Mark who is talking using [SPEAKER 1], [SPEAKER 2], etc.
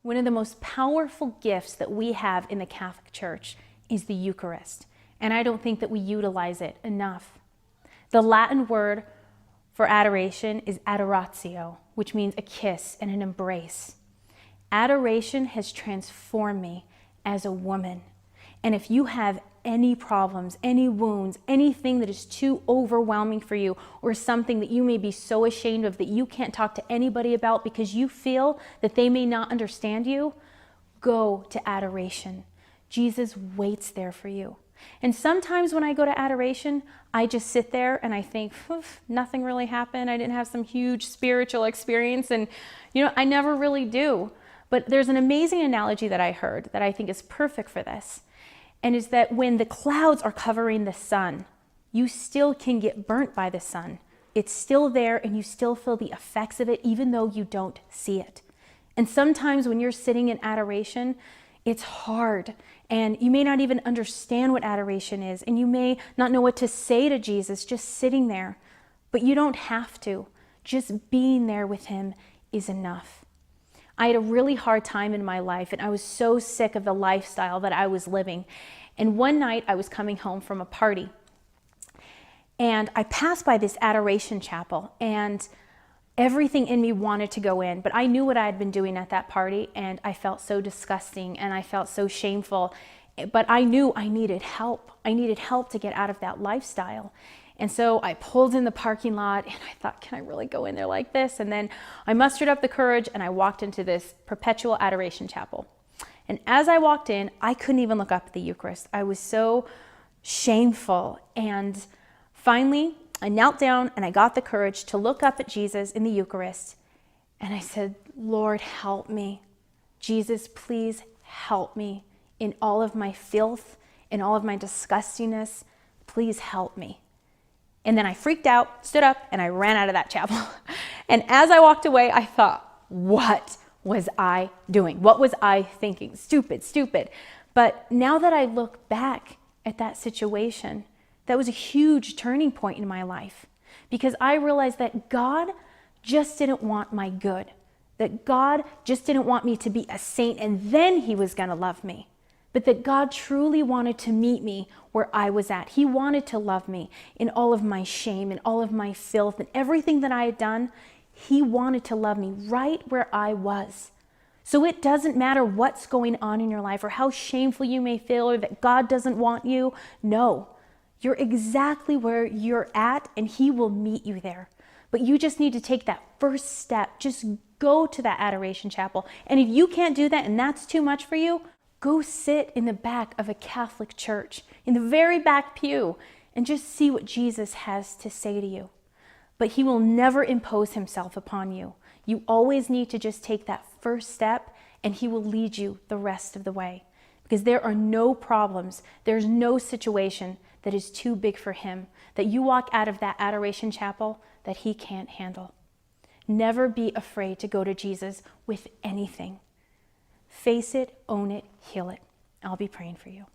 [SPEAKER 1] One of the most powerful gifts that we have in the Catholic Church is the Eucharist, and I don't think that we utilize it enough. The Latin word for adoration is adoratio, which means a kiss and an embrace. Adoration has transformed me as a woman. And if you have any problems, any wounds, anything that is too overwhelming for you, or something that you may be so ashamed of that you can't talk to anybody about because you feel that they may not understand you, go to adoration. Jesus waits there for you. And sometimes when I go to adoration, I just sit there and I think, nothing really happened. I didn't have some huge spiritual experience. And, I never really do. But there's an amazing analogy that I heard that I think is perfect for this. And is that when the clouds are covering the sun, you still can get burnt by the sun. It's still there and you still feel the effects of it even though you don't see it. And sometimes when you're sitting in adoration, it's hard and you may not even understand what adoration is and you may not know what to say to Jesus just sitting there, but you don't have to. Just being there with him is enough. I had a really hard time in my life and I was so sick of the lifestyle that I was living. And one night I was coming home from a party and I passed by this adoration chapel and everything in me wanted to go in, but I knew what I had been doing at that party and I felt so disgusting and I felt so shameful, but I knew I needed help. I needed help to get out of that lifestyle. And so I pulled in the parking lot and I thought, can I really go in there like this? And then I mustered up the courage and I walked into this perpetual adoration chapel. And as I walked in, I couldn't even look up at the Eucharist. I was so shameful. And finally, I knelt down and I got the courage to look up at Jesus in the Eucharist. And I said, Lord, help me. Jesus, please help me in all of my filth, in all of my disgustingness. Please help me. And then I freaked out, stood up, and I ran out of that chapel. And as I walked away, I thought, what was I doing? What was I thinking? Stupid, stupid. But now that I look back at that situation, that was a huge turning point in my life because I realized that God just didn't want my good, that God just didn't want me to be a saint and then he was going to love me. But that God truly wanted to meet me where I was at. He wanted to love me in all of my shame and all of my filth and everything that I had done. He wanted to love me right where I was. So it doesn't matter what's going on in your life or how shameful you may feel or that God doesn't want you. No, you're exactly where you're at and he will meet you there. But you just need to take that first step. Just go to that adoration chapel. And if you can't do that and that's too much for you, go sit in the back of a Catholic church, in the very back pew, and just see what Jesus has to say to you. But he will never impose himself upon you. You always need to just take that first step, and he will lead you the rest of the way. Because there are no problems, there's no situation that is too big for him, that you walk out of that adoration chapel that he can't handle. Never be afraid to go to Jesus with anything. Face it, own it, heal it. I'll be praying for you.